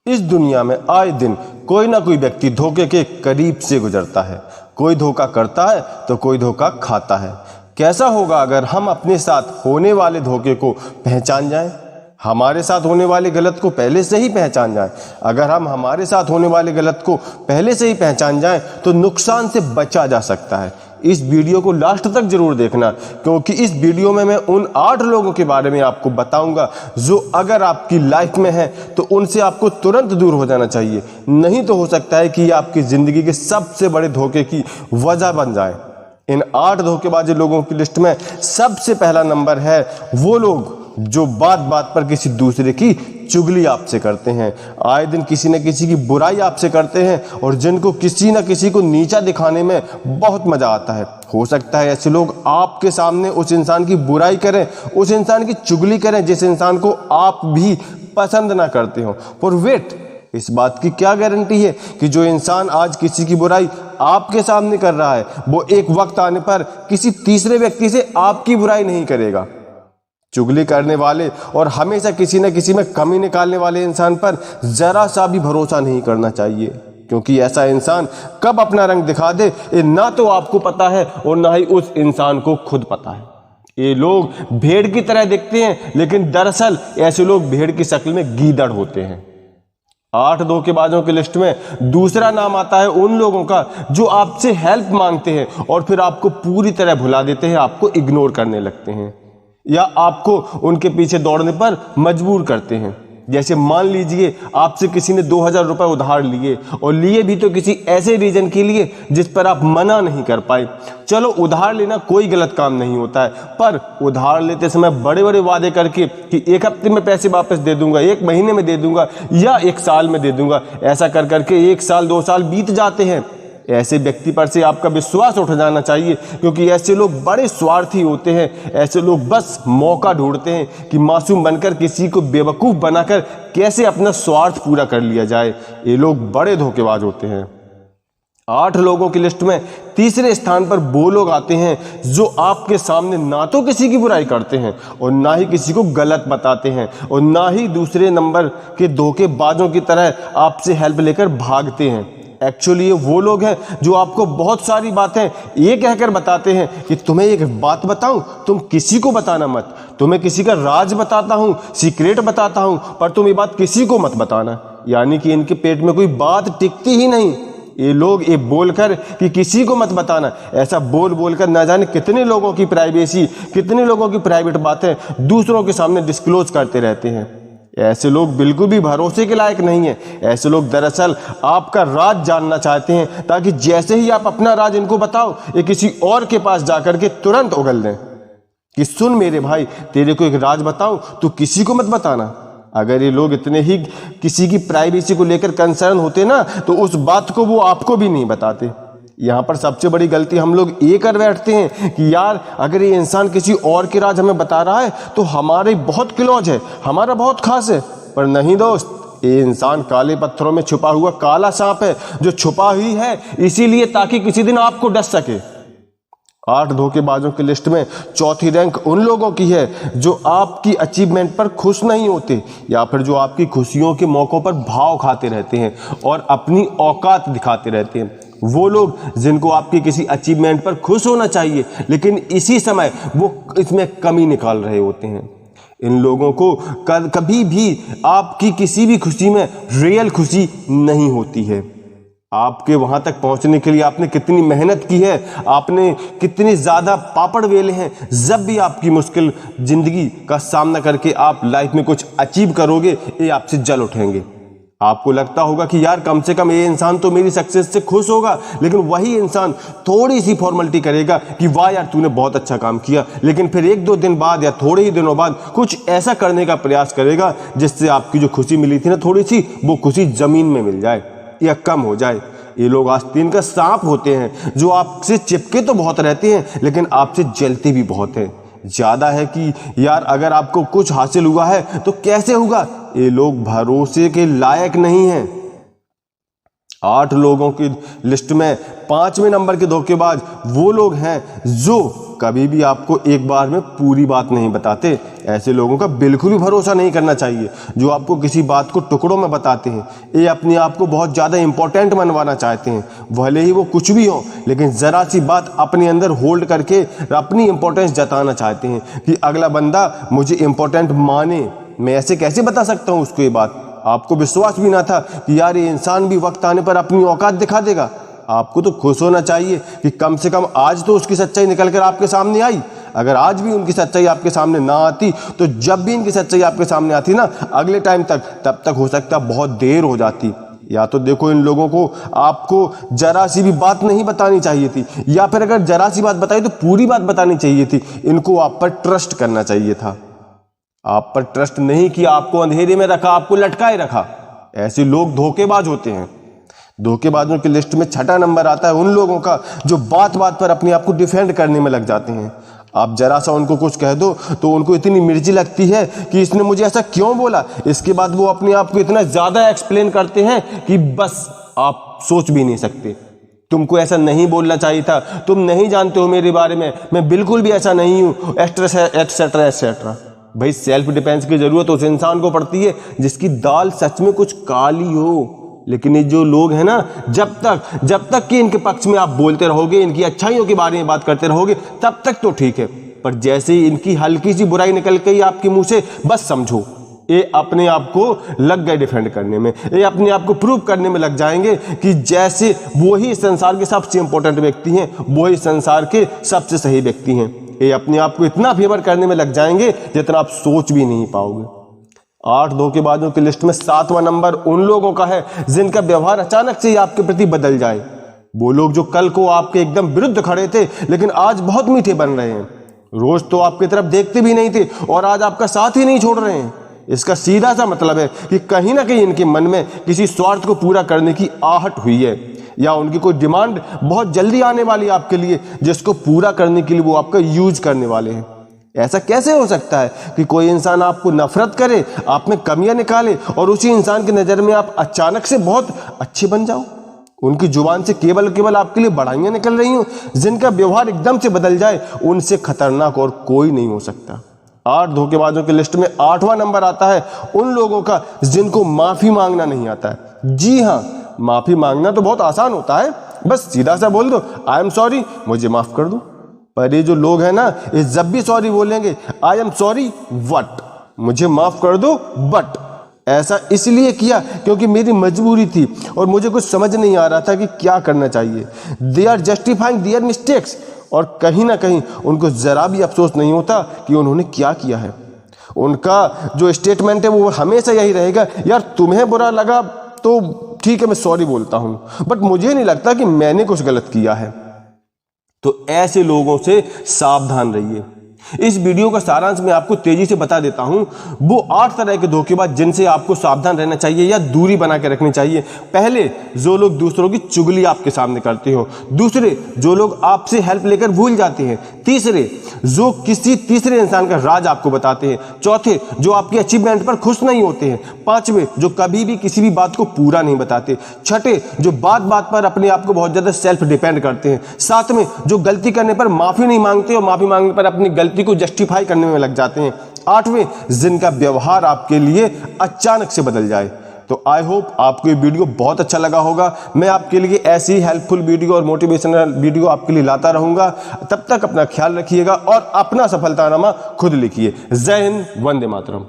इस दुनिया में आए दिन कोई ना कोई व्यक्ति धोखे के करीब से गुजरता है। कोई धोखा करता है तो कोई धोखा खाता है। कैसा होगा अगर हम अपने साथ होने वाले धोखे को पहचान जाएं? हमारे साथ होने वाले गलत को पहले से ही पहचान जाएं। अगर हम हमारे साथ होने वाले गलत को पहले से ही पहचान जाएं तो नुकसान से बचा जा सकता है। इस वीडियो को लास्ट तक जरूर देखना, क्योंकि इस वीडियो में मैं उन 8 लोगों के बारे में आपको बताऊंगा जो अगर आपकी लाइफ में है तो उनसे आपको तुरंत दूर हो जाना चाहिए, नहीं तो हो सकता है कि ये आपकी जिंदगी के सबसे बड़े धोखे की वजह बन जाए। इन 8 धोखेबाज लोगों की लिस्ट में सबसे पहला नंबर है वो लोग जो बात बात पर किसी दूसरे की चुगली आपसे करते हैं। आए दिन किसी न किसी की बुराई आपसे करते हैं और जिनको किसी न किसी को नीचा दिखाने में बहुत मजा आता है। हो सकता है ऐसे लोग आपके सामने उस इंसान की बुराई करें, उस इंसान की चुगली करें जिस इंसान को आप भी पसंद ना करते हो। पर वेट, इस बात की क्या गारंटी है कि जो इंसान आज किसी की बुराई आपके सामने कर रहा है वो एक वक्त आने पर किसी तीसरे व्यक्ति से आपकी बुराई नहीं करेगा। चुगली करने वाले और हमेशा किसी न किसी में कमी निकालने वाले इंसान पर जरा सा भी भरोसा नहीं करना चाहिए, क्योंकि ऐसा इंसान कब अपना रंग दिखा दे ये ना तो आपको पता है और ना ही उस इंसान को खुद पता है। ये लोग भेड़ की तरह दिखते हैं लेकिन दरअसल ऐसे लोग भेड़ की शक्ल में गीदड़ होते हैं। 8 धोखेबाजों की लिस्ट में दूसरा नाम आता है उन लोगों का जो आपसे हेल्प मांगते हैं और फिर आपको पूरी तरह भुला देते हैं, आपको इग्नोर करने लगते हैं या आपको उनके पीछे दौड़ने पर मजबूर करते हैं। जैसे मान लीजिए आपसे किसी ने 2000 रुपए उधार लिए और लिए भी तो किसी ऐसे रीजन के लिए जिस पर आप मना नहीं कर पाए। चलो, उधार लेना कोई गलत काम नहीं होता है, पर उधार लेते समय बड़े बड़े वादे करके कि 1 हफ्ते में पैसे वापस दे दूंगा, 1 महीने में दे दूंगा या 1 साल में दे दूंगा, ऐसा कर करके 1 साल 2 साल बीत जाते हैं। ऐसे व्यक्ति पर से आपका विश्वास उठ जाना चाहिए, क्योंकि ऐसे लोग बड़े स्वार्थी होते हैं। ऐसे लोग बस मौका ढूंढते हैं कि मासूम बनकर किसी को बेवकूफ़ बनाकर कैसे अपना स्वार्थ पूरा कर लिया जाए। ये लोग बड़े धोखेबाज होते हैं। 8 लोगों की लिस्ट में तीसरे स्थान पर वो लोग आते हैं जो आपके सामने ना तो किसी की बुराई करते हैं और ना ही किसी को गलत बताते हैं और ना ही दूसरे नंबर के धोखेबाजों की तरह आपसे हेल्प लेकर भागते हैं। एक्चुअली ये वो लोग हैं जो आपको बहुत सारी बातें ये कहकर बताते हैं कि तुम्हें एक बात बताऊं, तुम किसी को बताना मत, तुम्हें किसी का राज बताता हूं, सीक्रेट बताता हूं, पर तुम ये बात किसी को मत बताना। यानी कि इनके पेट में कोई बात टिकती ही नहीं। ये लोग ये बोलकर कि किसी को मत बताना, ऐसा बोल बोलकर ना जाने कितने लोगों की प्राइवेसी, कितने लोगों की प्राइवेट बातें दूसरों के सामने डिस्क्लोज करते रहते हैं। ऐसे लोग बिल्कुल भी भरोसे के लायक नहीं है। ऐसे लोग दरअसल आपका राज जानना चाहते हैं ताकि जैसे ही आप अपना राज इनको बताओ ये किसी और के पास जाकर के तुरंत उगल दें कि सुन मेरे भाई, तेरे को एक राज बताऊं, तू किसी को मत बताना। अगर ये लोग इतने ही किसी की प्राइवेसी को लेकर कंसर्न होते ना तो उस बात को वो आपको भी नहीं बताते। यहाँ पर सबसे बड़ी गलती हम लोग ये कर बैठते हैं कि यार अगर ये इंसान किसी और के राज हमें बता रहा है तो हमारे बहुत क्लोज है, हमारा बहुत खास है। पर नहीं दोस्त, ये इंसान काले पत्थरों में छुपा हुआ काला सांप है जो छुपा ही है इसीलिए ताकि किसी दिन आपको डस सके। 8 धोखेबाजों की लिस्ट में चौथी रैंक उन लोगों की है जो आपकी अचीवमेंट पर खुश नहीं होते या फिर जो आपकी खुशियों के मौकों पर भाव खाते रहते हैं और अपनी औकात दिखाते रहते हैं। वो लोग जिनको आपकी किसी अचीवमेंट पर खुश होना चाहिए लेकिन इसी समय वो इसमें कमी निकाल रहे होते हैं। इन लोगों को कभी भी आपकी किसी भी खुशी में रियल खुशी नहीं होती है। आपके वहां तक पहुंचने के लिए आपने कितनी मेहनत की है, आपने कितने ज्यादा पापड़ वेले हैं। जब भी आपकी मुश्किल जिंदगी का सामना करके आप लाइफ में कुछ अचीव करोगे ये आपसे जल उठेंगे। आपको लगता होगा कि यार कम से कम ये इंसान तो मेरी सक्सेस से खुश होगा, लेकिन वही इंसान थोड़ी सी फॉर्मेलिटी करेगा कि वाह यार तूने बहुत अच्छा काम किया, लेकिन फिर 1-2 दिन बाद या थोड़े ही दिनों बाद कुछ ऐसा करने का प्रयास करेगा जिससे आपकी जो खुशी मिली थी ना थोड़ी सी, वो खुशी जमीन में मिल जाए या कम हो जाए। ये लोग आस्तीन का सांप होते हैं जो आपसे चिपके तो बहुत रहते हैं लेकिन आपसे जलते भी बहुत हैं। ज्यादा है कि यार अगर आपको कुछ हासिल हुआ है तो कैसे होगा, ये लोग भरोसे के लायक नहीं हैं। 8 लोगों की लिस्ट में 5वें नंबर के धोखेबाज वो लोग हैं जो कभी भी आपको एक बार में पूरी बात नहीं बताते। ऐसे लोगों का बिल्कुल भी भरोसा नहीं करना चाहिए जो आपको किसी बात को टुकड़ों में बताते हैं। ये अपने आप को बहुत ज़्यादा इंपॉर्टेंट मनवाना चाहते हैं, भले ही वो कुछ भी हो, लेकिन ज़रा सी बात अपने अंदर होल्ड करके अपनी इंपॉर्टेंस जताना चाहते हैं कि अगला बंदा मुझे इंपॉर्टेंट माने। मैं ऐसे कैसे बता सकता हूँ उसको ये बात? आपको विश्वास भी ना था कि यार ये इंसान भी वक्त आने पर अपनी औकात दिखा देगा। आपको तो खुश होना चाहिए कि कम से कम आज तो उसकी सच्चाई निकल कर आपके सामने आई। अगर आज भी उनकी सच्चाई आपके सामने ना आती तो जब भी इनकी सच्चाई आपके सामने आती ना, अगले टाइम तक, तब तक हो सकता बहुत देर हो जाती। या तो देखो, इन लोगों को आपको जरा सी भी बात नहीं बतानी चाहिए थी, या फिर अगर जरा सी बात बताई तो पूरी बात बतानी चाहिए थी। इनको आप पर ट्रस्ट करना चाहिए था। आप पर ट्रस्ट नहीं किया, आपको अंधेरे में रखा, आपको लटकाए रखा। ऐसे लोग धोखेबाज होते हैं। धोखेबाजों की लिस्ट में 6ठा नंबर आता है उन लोगों का जो बात बात पर अपने आप को डिफेंड करने में लग जाते हैं। आप जरा सा उनको कुछ कह दो तो उनको इतनी मिर्ची लगती है कि इसने मुझे ऐसा क्यों बोला। इसके बाद वो अपने आप को इतना ज्यादा एक्सप्लेन करते हैं कि बस आप सोच भी नहीं सकते। तुमको ऐसा नहीं बोलना चाहिए था, तुम नहीं जानते हो मेरे बारे में, मैं बिल्कुल भी ऐसा नहीं हूं, एक्सेट्रा एक्सेट्रा। भाई, सेल्फ डिफेंस की जरूरत उस इंसान को पड़ती है जिसकी दाल सच में कुछ काली हो। लेकिन ये जो लोग हैं ना, जब तक कि इनके पक्ष में आप बोलते रहोगे, इनकी अच्छाइयों के बारे में बात करते रहोगे, तब तक तो ठीक है। पर जैसे ही इनकी हल्की सी बुराई निकल गई आपके मुंह से, बस समझो ये अपने आप को लग गए डिफेंड करने में। ये अपने आप को प्रूव करने में लग जाएंगे कि जैसे वो ही संसार के सबसे इंपॉर्टेंट व्यक्ति हैं, वो ही संसार के सबसे सही व्यक्ति हैं। ये अपने आप को इतना फेवर करने में लग जाएंगे जितना आप सोच भी नहीं पाओगे। 8 धोखेबाजों की लिस्ट में 7वां नंबर उन लोगों का है जिनका व्यवहार अचानक से ही आपके प्रति बदल जाए। वो लोग जो कल को आपके एकदम विरुद्ध खड़े थे लेकिन आज बहुत मीठे बन रहे हैं। रोज तो आपकी तरफ देखते भी नहीं थे और आज आपका साथ ही नहीं छोड़ रहे हैं। इसका सीधा सा मतलब है कि कहीं ना कहीं इनके मन में किसी स्वार्थ को पूरा करने की आहट हुई है, या उनकी कोई डिमांड बहुत जल्दी आने वाली है आपके लिए, जिसको पूरा करने के लिए वो आपका यूज करने वाले हैं। ऐसा कैसे हो सकता है कि कोई इंसान आपको नफरत करे, आप में कमियां निकाले और उसी इंसान की नज़र में आप अचानक से बहुत अच्छे बन जाओ? उनकी जुबान से केवल आपके लिए बड़ाइयां निकल रही हो, जिनका व्यवहार एकदम से बदल जाए, उनसे खतरनाक और कोई नहीं हो सकता। 8 धोखेबाजों की लिस्ट में 8वां नंबर आता है उन लोगों का जिनको माफी मांगना नहीं आता है। जी हाँ, माफी मांगना तो बहुत आसान होता है, बस सीधा सा बोल दो आई एम सॉरी, मुझे माफ कर दो। पर ये जो लोग हैं ना, ये जब भी सॉरी बोलेंगे आई एम सॉरी वट, मुझे माफ कर दो बट ऐसा इसलिए किया क्योंकि मेरी मजबूरी थी और मुझे कुछ समझ नहीं आ रहा था कि क्या करना चाहिए। They are justifying their mistakes, और कहीं ना कहीं उनको जरा भी अफसोस नहीं होता कि उन्होंने क्या किया है। उनका जो स्टेटमेंट है वो हमेशा यही रहेगा, यार तुम्हें बुरा लगा तो ठीक है मैं सॉरी बोलता हूं, बट मुझे नहीं लगता कि मैंने कुछ गलत किया है। तो ऐसे लोगों से सावधान रहिए। इस वीडियो का सारांश मैं आपको तेजी से बता देता हूं। वो 8 तरह के धोखेबाज जिनसे आपको सावधान रहना चाहिए या दूरी बना के रखनी चाहिए। पहले, जो लोग दूसरों की चुगली आपके सामने करते हो। दूसरे, जो लोग आपसे हेल्प लेकर भूल जाते हैं। तीसरे, जो किसी तीसरे इंसान का राज आपको बताते हैं। चौथे, जो आपकी अचीवमेंट पर खुश नहीं होते हैं। पांचवे, जो कभी भी किसी भी बात को पूरा नहीं बताते। छठे, जो बात बात पर अपने आप को बहुत ज्यादा सेल्फ डिपेंड करते हैं। सातवें, जो गलती करने पर माफी नहीं मांगते और माफी मांगने पर अपनी गलती को जस्टिफाई करने में लग जाते हैं। आठवें, जिनका व्यवहार आपके लिए अचानक से बदल जाए। तो आई होप आपको ये वीडियो बहुत अच्छा लगा होगा। मैं आपके लिए ऐसी ही हेल्पफुल वीडियो और मोटिवेशनल वीडियो आपके लिए लाता रहूंगा। तब तक अपना ख्याल रखिएगा और अपना सफलतानामा खुद लिखिए। जय हिंद, वंदे मातरम।